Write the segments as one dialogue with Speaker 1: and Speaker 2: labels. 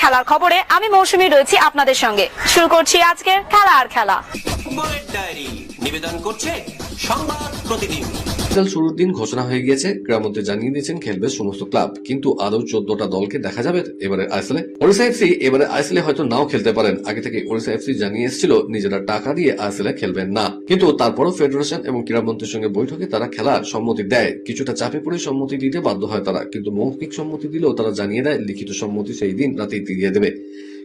Speaker 1: খেলার খবরে আমি মৌসুমী রয়েছি আপনাদের সঙ্গে। শুরু করছি আজকের খেলা আর খেলা।
Speaker 2: ফুটবলের ডায়েরি নিবেদন করছে সংবাদ প্রতিদিন।
Speaker 3: শুরুর দিন ঘোষণা হয়ে গিয়েছে, ক্রীড়ামন্ত্রী জানিয়ে দিয়েছেন খেলবে সমস্ত ক্লাব, কিন্তু আদৌ 14টা দলকে দেখা যাবে এবারে আইএসএলে। ওড়িশা এফসি এবারে আইএসএলে হয়তো নাও খেলতে পারেন। আগে থেকে ওড়িশা এফসি জানিয়ে এসেছিল নিজেরা টাকা দিয়ে আইএসএলে খেলবেন না, কিন্তু তারপরও ফেডারেশন এবং ক্রীড়ামন্ত্রীর সঙ্গে বৈঠকে তারা খেলার সম্মতি দেয়। কিছুটা চাপে পড়ে সম্মতি দিতে বাধ্য হয় তারা, কিন্তু মৌখিক সম্মতি দিলেও তারা জানিয়ে দেয় লিখিত সম্মতি সেই দিন রাতেই দিয়ে দেবে।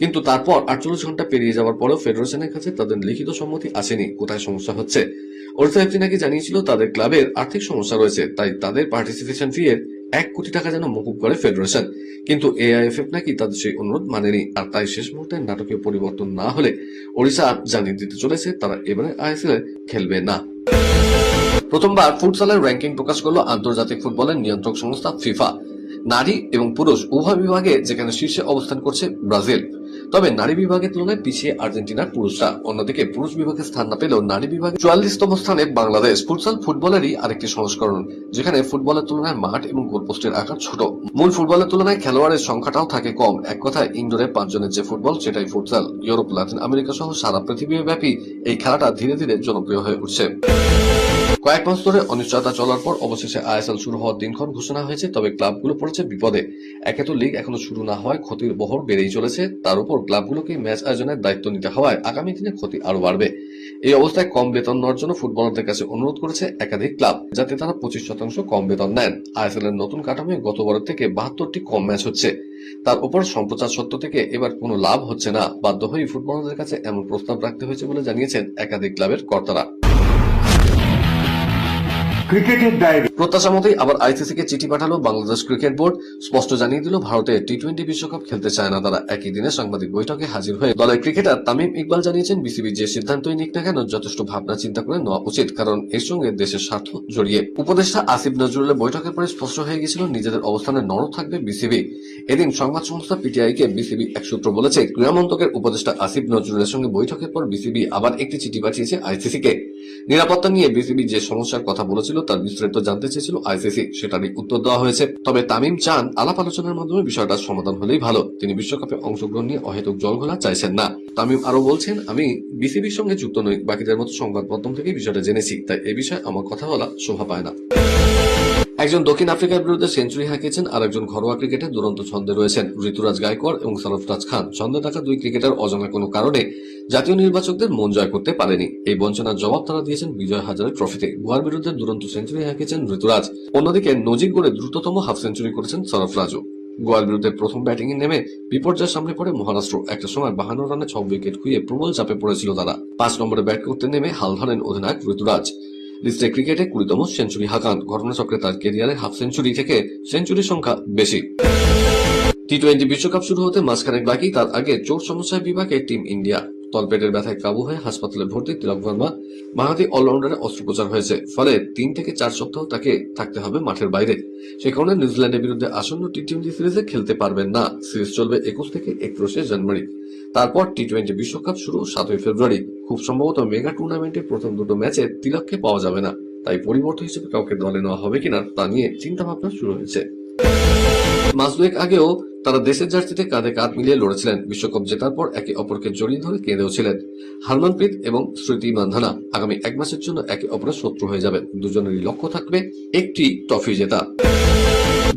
Speaker 3: কিন্তু তারপর 48 ঘন্টা পেরিয়ে যাওয়ার পরেও ফেডারেশনের কাছে তাদের লিখিত সম্মতি আসেনি। কোথায় সমস্যা হচ্ছে? ওড়িশা এফসি নাকি জানিয়েছিল তাদের ক্লাবের আর্থিক সমস্যা রয়েছে, তাই তাদের পার্টিসিপেশন ফি এর 1 কোটি টাকা যেন মকুব করে ফেডারেশন। কিন্তু এআইএফএফ নাকি তাদের সেই অনুরোধ মানেনি, আর তাই শেষ মুহূর্তে নাটকীয় পরিবর্তন না হলে ওড়িশা জানিয়ে দিতে চলেছে তারা এবারে আইএসএল খেলবে না। প্রথমবার ফুটসালের র্যাঙ্কিং প্রকাশ করলো আন্তর্জাতিক ফুটবলের নিয়ন্ত্রক সংস্থা ফিফা। নারী এবং পুরুষ উভয় বিভাগে যেখানে শীর্ষে অবস্থান করছে ব্রাজিল, তবে নারী বিভাগের তুলনায় পিছিয়ে আর্জেন্টিনার পুরুষরা। অন্যদিকে পুরুষ বিভাগে স্থান না পেলেও নারী বিভাগে 44তম স্থানে বাংলাদেশ। ফুটসাল ফুটবলেরই আরেকটি সংস্করণ, যেখানে ফুটবলের তুলনায় মাঠ এবং গোলপোস্টের আকার ছোট। মূল ফুটবলের তুলনায় খেলোয়াড়ের সংখ্যাটাও থাকে কম। এক কথায় ইনডোরে 5 জনের যে ফুটবল সেটাই ফুটসাল। ইউরোপ, লাতিন আমেরিকা সহ সারা পৃথিবীব্যাপী এই খেলাটা ধীরে ধীরে জনপ্রিয় হয়ে উঠছে। কয়েক মাস ধরে অনিশ্চয়তা চলার পর অবশেষে আইএসএল শুরু হওয়ার দিনক্ষণ ঘোষণা হয়েছে, তবে ক্লাবগুলো পড়েছে বিপদে। একে তো লিগ এখনো শুরু না হওয়ায় ক্ষতির বহর বেড়েই চলেছে, তার উপর ক্লাবগুলোকে ম্যাচ আয়োজনের দায়িত্ব নিতে হওয়ায় আগামী দিনে ক্ষতি আরো বাড়বে। এই অবস্থায় কম বেতন নেওয়ার জন্য ফুটবলারদের কাছে অনুরোধ করেছে একাধিক ক্লাব, যাতে তারা 25% কম বেতন নেন। আইএসএল এর নতুন কাঠামোয় গতবারের থেকে 72টি কম ম্যাচ হচ্ছে। তার উপর সম্প্রচার সত্ত্ব থেকে এবার কোনো লাভ হচ্ছে না। বাধ্য হয়ে ফুটবলারদের কাছে এমন প্রস্তাব রাখতে হয়েছে বলে জানিয়েছেন একাধিক ক্লাবের কর্তারা।
Speaker 4: ক্রিকেটের ডায়েরি
Speaker 3: প্রত্যাশা মতোই আবার আইসিসি কে চিঠি পাঠালো বাংলাদেশ ক্রিকেট বোর্ড। স্পষ্ট জানিয়ে দিল ভারতে টি-20 বিশ্বকাপ খেলতে চায় না তারা। একই দিনে সাংবাদিক বৈঠকে হাজির হয়ে দলের ক্রিকেটার তামিম ইকবাল জানিয়েছেন বিসিবি যে সিদ্ধান্তই নিক না কেন যথেষ্ট ভাবনা চিন্তা করে নেওয়া উচিত, কারণ এর সঙ্গে দেশের স্বার্থ জড়িয়ে। উপদেষ্টা আসিফ নজরুলের বৈঠকের পরে স্পষ্ট হয়ে গিয়েছিল নিজেদের অবস্থানে নরম থাকবে বিসিবি। এদিন সংবাদ সংস্থা পিটিআই কে বিসিবি এক সূত্র বলেছে, ক্রীড়া মন্ত্রকের উপদেষ্টা আসিফ নজরুলের সঙ্গে বৈঠকের পর বিসিবি আবার একটি চিঠি পাঠিয়েছে আইসিসি কে। নিরাপত্তা নিয়ে বিসিবি যে সমস্যার কথা বলেছিল তার বিস্তারিত জানতে চেয়েছিল আইসিসি, সেটারই উত্তর দেওয়া হয়েছে। তবে তামিম চান আলাপ আলোচনার মাধ্যমে বিষয়টার সমাধান হলেই ভালো। তিনি বিশ্বকাপে অংশগ্রহণ নিয়ে অহেতুক জলঘোলা চাইছেন না। তামিম আরো বলছেন, আমি বিসিবির সঙ্গে যুক্ত নই, বাকিদের মতো সংবাদ মাধ্যম থেকে বিষয়টা জেনেছি, তাই এ বিষয়ে আমার কথা বলা শোভা পায় না। একজন দক্ষিণ আফ্রিকার বিরুদ্ধে সেঞ্চুরি হাঁকিয়েছেন, আর একজন ঘরোয়া ক্রিকেটে দুরন্ত ছন্দে রয়েছেন ঋতুরাজ গায়কোয়াড় এবং সরফরাজ খান। ছন্দে থাকা দুই ক্রিকেটার অজানা কোনো কারণে জাতীয় নির্বাচকদের মন জয় করতে পারেনি। এই বঞ্চনার জবাব তারা দিয়েছেন বিজয় হাজারে ট্রফিতে। গোয়ার বিরুদ্ধে দুরন্ত সেঞ্চুরি হাঁকিয়েছেন ঋতুরাজ। অন্যদিকে নজির গড়ে দ্রুততম হাফ সেঞ্চুরি করেছেন সরফরাজও। গোয়ার বিরুদ্ধে প্রথম ব্যাটিং এ নেমে বিপর্যয়ের সামনে পড়ে মহারাষ্ট্র। একটা সময় 52 রানে 6 উইকেট খুইয়ে প্রবল চাপে পড়েছিল তারা। 5 নম্বরে ব্যাট করতে নেমে হাল ধরেন অধিনায়ক ঋতুরাজ। লিস্টে ক্রিকেটে 20তম সেঞ্চুরি হাঁকান। ঘটনাচক্রে তার ক্যারিয়ারে হাফ সেঞ্চুরি থেকে সেঞ্চুরির সংখ্যা বেশি। টি-20 বিশ্বকাপ শুরু হতে মাসখানেক বাকি, তার আগে চোট সমস্যায় বিভাগে টিম ইন্ডিয়া। তলপেটের ব্যথায় কাবু হয়ে হাসপাতালে ভর্তি তিলক ভার্মা। বাঁহাতি অলরাউন্ডারের অস্ত্রোপচার হয়েছে, ফলে 3 থেকে 4 সপ্তাহ তাকে থাকতে হবে মাঠের বাইরে। সে কারণে নিউজিল্যান্ডের বিরুদ্ধে আসন্ন টি-20 সিরিজে খেলতে পারবেন না। সিরিজ চলবে 21 থেকে 31 জানুয়ারি। তারপর টি-20 বিশ্বকাপ শুরু 7 ফেব্রুয়ারি। খুব সম্ভবত মেগা টুর্নামেন্টের প্রথম দুটো ম্যাচে তিলককে পাওয়া যাবে না, তাই পরিবর্তন হিসেবে কাউকে দলে নেওয়া হবে কিনা তা নিয়ে চিন্তা ভাবনা শুরু হয়েছে। মাস দুয়েক আগেও তারা দেশের জার্সিতে কাঁধে কাঁধ মিলিয়ে লড়েছিলেন। বিশ্বকাপ জেতার পর একে অপরকে জড়িয়ে ধরে কেঁদেও ছিলেন। হারমনপ্রীত এবং স্মৃতি মান্ধানা আগামী 1 মাসের জন্য একে অপরের শত্রু হয়ে যাবেন। দুজনেরই লক্ষ্য থাকবে একটি ট্রফি জেতা।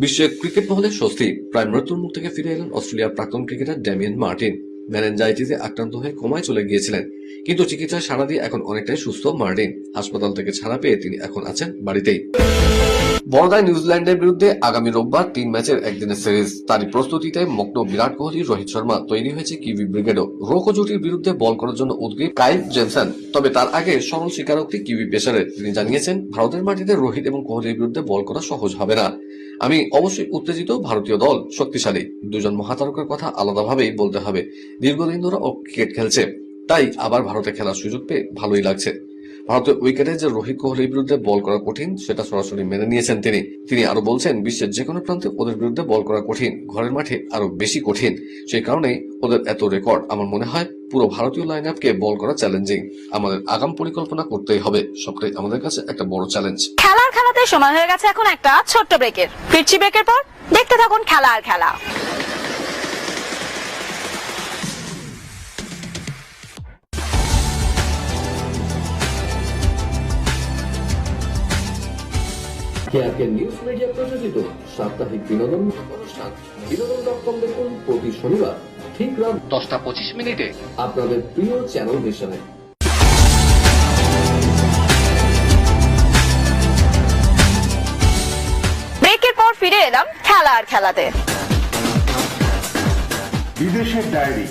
Speaker 3: বিশ্বের ক্রিকেট মহলে স্বস্তি। প্রায় মৃত্যুর মুখ থেকে ফিরে এলেন অস্ট্রেলিয়ার প্রাক্তন ক্রিকেটার ড্যামিয়ান মার্টিন। মেনিনজাইটিসে আক্রান্ত হয়ে কোমায় চলে গিয়েছিলেন, কিন্তু চিকিৎসায় সাড়া দিয়ে এখন অনেকটাই সুস্থ মার্টিন। হাসপাতাল থেকে ছাড়া পেয়ে তিনি এখন আছেন বাড়িতেই। বড়দায় নিউজিল্যান্ডের বিরুদ্ধে আগামী রোববার 3 ম্যাচের একদিনের সিরিজ। তারই প্রস্তুতিতে মগ্ন বিরাট কোহলি, রোহিত শর্মা। তৈরি হয়েছে কিউই ব্রিগেডও। রোকো জুটির বিরুদ্ধে বল করার জন্য উদ্গ্রীব কাইল জেনসন। তবে তার আগে সরল স্বীকারোক্তি কিউই পেসারের। তিনি জানিয়েছেন, ভারতের মাটিতে রোহিত এবং কোহলির বিরুদ্ধে বল করা সহজ হবে না। আমি অবশ্যই উত্তেজিত, ভারতীয় দল শক্তিশালী। দুজন মহাতারকার কথা আলাদাভাবেই বলতে হবে। দীর্ঘদিন ধরে ও ক্রিকেট খেলছে, তাই আবার ভারতে খেলার সুযোগ পেয়ে ভালোই লাগছে। ভারতের উইকেটে যে রোহিত কোহলির বিরুদ্ধে বল করা কঠিন সেটা সরাসরি মেনে নিয়েছেন তিনি আরো বলছেন, বিশ্বের যে কোনো প্রান্তে ওদের বিরুদ্ধে বল করা কঠিন, ঘরের মাঠে আরো বেশি কঠিন। সেই কারণেই ওদের এত রেকর্ড। আমার মনে হয় পুরো ভারতীয় লাইন আপকে বল করা চ্যালেঞ্জিং। আমাদের আগাম পরিকল্পনা করতেই হবে, সবটাই আমাদের কাছে একটা বড় চ্যালেঞ্জ।
Speaker 1: খেলাতে সময় হয়ে গেছে এখন একটা ছোট্ট ব্রেকের। ফিরছি ব্রেকের পর, দেখতে থাকুন খেলা আর খেলা।
Speaker 3: কেয়ারকে নিউজ মিডিয়া প্রযোজিত সাপ্তাহিক বিনোদনমূলক অনুষ্ঠান বিনোদন.com দেখুন প্রতি শনিবার ঠিক রাত 10:25 আপনাদের প্রিয় চ্যানেল মিশনে।
Speaker 1: ব্রেকের পর ফিরে এলাম খেলা আর খেলাতে।
Speaker 4: বিদেশের ডায়েরি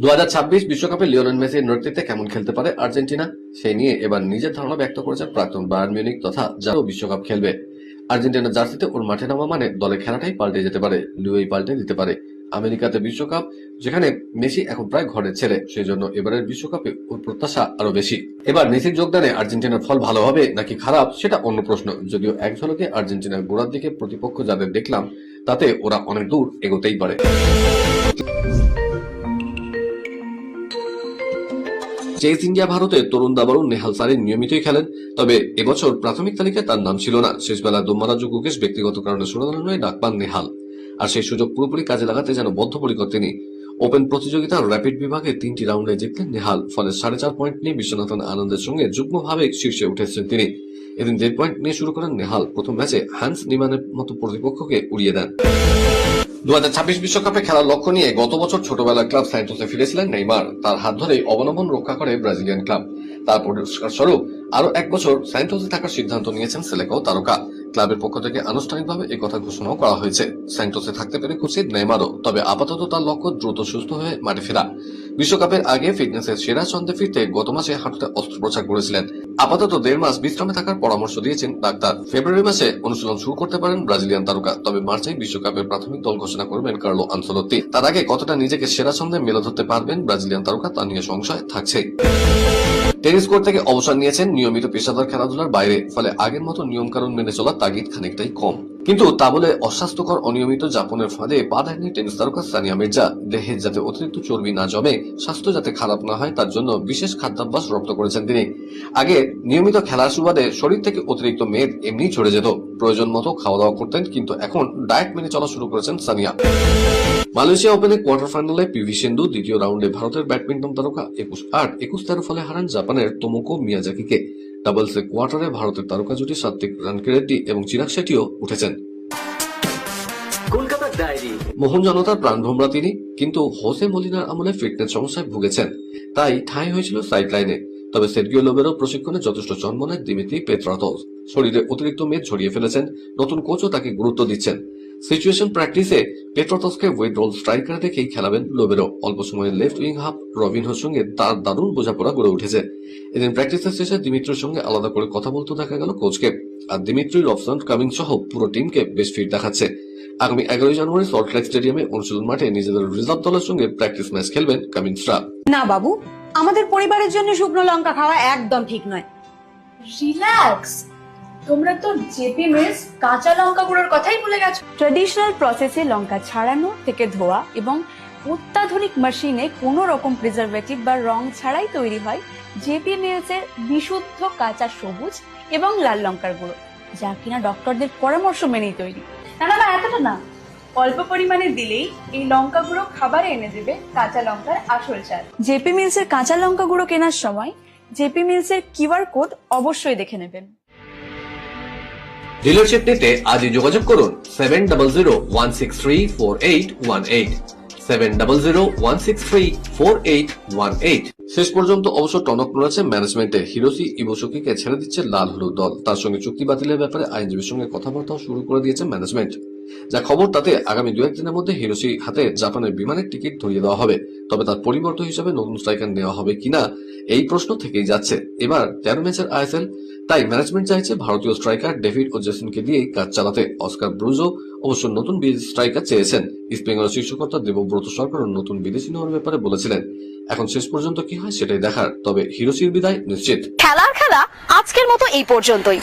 Speaker 3: 2026 বিশ্বকাপে লিওনেল মেসির নেতৃত্বে কেমন খেলতে পারে আর্জেন্টিনা, সেই নিয়ে এবার নিজের ধারণা ব্যক্ত করেছেন প্রাক্তন বায়ার্ন মিউনিখ তথা যারাও বিশ্বকাপ খেলবে। আর্জেন্টিনার জার্সিতে ওর মাঠে নামা মানে দলের খেলাটাই পাল্টে যেতে পারে, লুই পাল্টে দিতে পারে। আমেরিকাতে বিশ্বকাপ, যেখানে মেসি এখন প্রায় ঘরের ছেলে, সেই জন্য এবারের বিশ্বকাপে ওর প্রত্যাশা আরো বেশি। এবার মেসির যোগদানে আর্জেন্টিনার ফল ভালো হবে নাকি খারাপ সেটা অন্য প্রশ্ন, যদিও এক ঝলকে আর্জেন্টিনার গোড়ার দিকে প্রতিপক্ষ যাদের দেখলাম তাতে ওরা অনেক দূর এগোতেই পারে। চেস ইন্ডিয়া ভারতের তরুণ দাবাড়ু নেহাল সারিন নিয়মিতই খেলেন, তবে এবছর প্রাথমিক তালিকায় তার নাম ছিল না। শেষ বেলা দোম্মারাজু গুকেশ ব্যক্তিগত কারণে সুরাদানের ডাক পান নেহাল, আর সেই সুযোগ পুরোপুরি কাজে লাগাতে যেন বদ্ধপরিকর তিনি। ওপেন প্রতিযোগিতার র্যাপিড বিভাগে 3টি রাউন্ডে জিতলেন নেহাল, ফলে 4.5 পয়েন্ট নিয়ে বিশ্বনাথন আনন্দের সঙ্গে যুগ্মভাবে শীর্ষে উঠেছেন তিনি। এদিন 1.5 পয়েন্ট নিয়ে শুরু করেন নেহাল। প্রথম ম্যাচে হ্যান্স নিমানের মতো প্রতিপক্ষকে উড়িয়ে দেন। 2026 বিশ্বকাপে খেলার লক্ষ্য নিয়ে গত বছর ছোটবেলার ক্লাব সান্টোসে ফিরেছিলেন নেইমার। তার হাত ধরেই অবলম্বন রক্ষা করে ব্রাজিলিয়ান ক্লাব। তার পুরস্কার স্বরূপ আরো 1 বছর সান্টোসে থাকার সিদ্ধান্ত নিয়েছেন সেলেকো তারকা। ক্লাবের পক্ষ থেকে আনুষ্ঠানিকভাবে এই কথা ঘোষণাও করা হয়েছে। সান্টোসে থাকতে পেরে খুশি নেইমারও, তবে আপাতত তার লক্ষ্য দ্রুত সুস্থ হয়ে মাঠে ফেরা। বিশ্বকাপের আগে ফিটনেসের সেরা ছন্দে ফিরতে গত মাসে হাঁটুতে অস্ত্রোপচার করেছিলেন। আপাতত 1.5 মাস বিশ্রামে থাকার পরামর্শ দিয়েছেন ডাক্তার। ফেব্রুয়ারি মাসে অনুশীলন শুরু করতে পারেন ব্রাজিলিয়ান তারকা, তবে মার্চেই বিশ্বকাপের প্রাথমিক দল ঘোষণা করবেন কার্লো আনসেলোত্তি। তার আগে কতটা নিজেকে সেরা ছন্দে মেলে ধরতে পারবেন ব্রাজিলিয়ান তারকা তা নিয়ে সংশয় থাকছে। টেনিস কোর্ট থেকে অবসর নিয়েছেন নিয়মিত পেশাদার খেলাধুলার বাইরে, ফলে আগের মতো নিয়মকানুন মেনে চলার তাগিদ খানিকটাই কম। কিন্তু তা বলে অস্বাস্থ্যকর অনিয়মিত যাপনের ফাঁদে পা দেননি টেনিস তারকা সানিয়া মির্জা। দেহে যাতে অতিরিক্ত চর্বি না জমে, স্বাস্থ্য যাতে খারাপ না হয়, তার জন্য বিশেষ খাদ্যাভ্যাস রপ্ত করেছেন তিনি। আগে নিয়মিত খেলার সুবাদে শরীর থেকে অতিরিক্ত মেদ এমনি ঝরে যেত, প্রয়োজন মতো খাওয়া দাওয়া করতেন, কিন্তু এখন ডায়েট মেনে চলা শুরু করেছেন সানিয়া। মালয়েশিয়া ওপেনে কোয়ার্টার ফাইনালে পিভি সিন্ধু দ্বিতীয় রাউন্ডে ভারতের ব্যাডমিন্টন তারকা 21-8, 21-13 ফলে হারান জাপানের তোমোকো মিয়াজাকিকে। ডাবলসে কোয়ার্টারে ভারতের তারকা জুটি সাত্বিক রানকিরেড্ডি এবং চিরাগ শেট্টিও উঠেছেন।
Speaker 2: কলকাতার ডায়েরি
Speaker 3: মোহন জনতার প্রাণভোমরা তিনি, কিন্তু হোসে মলিনার আমলে ফিটনেস সমস্যায় ভুগেছেন, তাই ঠাঁই হয়েছিল সাইড লাইনে। তবে সের্গিও লোবেরো প্রশিক্ষণে যথেষ্ট জন্ম নেয় দিমিত্রি পেত্রাতস। শরীরে অতিরিক্ত মেদ ঝরিয়ে ফেলেছেন, নতুন কোচও তাকে গুরুত্ব দিচ্ছেন। সিচুয়েশন প্র্যাকটিসে পেট্রাতসকে ওয়েট রোল স্ট্রাইকার দেখেই খেলাবেন লোবেরো। অল্প সময়ে লেফট উইং হাফ রবিনহোর সঙ্গে তার দারুণ বোঝাপড়া গড়ে উঠেছে। এদিন প্র্যাকটিসের শেষে দিমিত্রির সঙ্গে আলাদা করে কথা বলতে দেখা গেল কোচকে, আর দিমিত্রি, রবসন, কামিং সহ পুরো টিমকে বেশ ফিট দেখাচ্ছে। আগামী 11 জানুয়ারি সল্টলেক স্টেডিয়ামে অনুশীলন মাঠে নিজেদের রিজার্ভ দলের সঙ্গে প্র্যাকটিস ম্যাচ খেলবেন কামিন্সরা।
Speaker 5: না বাবু, আমাদের পরিবারের জন্য শুকনো লঙ্কা খাওয়া একদম ঠিক নয়।
Speaker 6: রিল্যাক্স, তোমরা তো জেপি মিলস কাঁচা লঙ্কা গুঁড়োর কথাই ভুলে গেছো।
Speaker 5: ট্রেডিশনাল প্রসেসে লঙ্কা ছাড়ানো থেকে ধোয়া এবং অত্যাধুনিক মেশিনে কোনো রকম প্রিজারভেটিভ বা রং ছাড়াই তৈরি হয় জেপি মিলস এর বিশুদ্ধ কাঁচা সবুজ এবং লাল লঙ্কার গুঁড়ো, যা কিনা ডক্টরদের পরামর্শ মেনেই তৈরি।
Speaker 6: না না না, এতটা না, অল্প পরিমাণে দিলেই এই লঙ্কা গুঁড়ো খাবারে এনে দেবে কাঁচা লঙ্কার আসল স্বাদ।
Speaker 5: জেপি মিলস এর কাঁচা লঙ্কা গুঁড়ো কেনার সময় জেপি মিলস এর কিউআর কোড অবশ্যই দেখে নেবেন।
Speaker 3: ডিলারশিপ নিতে আজই যোগাযোগ করুন 7001634818, 7001634818। শেষ পর্যন্ত অবশ্য টনক নড়েছে ম্যানেজমেন্টে। হিরোশি ইবোসুকিকে ছেড়ে দিচ্ছে লাল হলুদ দল। তার সঙ্গে চুক্তি বাতিলের ব্যাপারে আইনজীবীর সঙ্গে কথাবার্তাও শুরু করে দিয়েছে ম্যানেজমেন্ট। যা খবর তাতে আগামী 2-1 দিনের মধ্যে হিরোশি হাতে জাপানের বিমানের টিকিট ধরিয়ে দেওয়া হবে। তবে তার পরিবর্তন হিসেবে নতুন স্ট্রাইকার নেওয়া হবে কিনা এই প্রশ্ন থেকেই যাচ্ছে। এবার 13 ম্যাচের আইএসএল, তাই ম্যানেজমেন্ট চাইছে ভারতীয় স্ট্রাইকার ডেভিড ও জেসনকে দিয়েই কাজ চালাতে। অস্কার ব্রুজো অবশ্য নতুন বিদেশি স্ট্রাইকার চেয়েছেন। ইস্ট বেঙ্গলের শীর্ষকর্তা দেবব্রত সরকারও নতুন বিদেশি নেওয়ার ব্যাপারে বলেছিলেন। এখন শেষ পর্যন্ত কি হয় সেটাই দেখার, তবে হিরোশির বিদায় নিশ্চিত।
Speaker 1: খেলার খেলা আজকের মতো এই পর্যন্তই।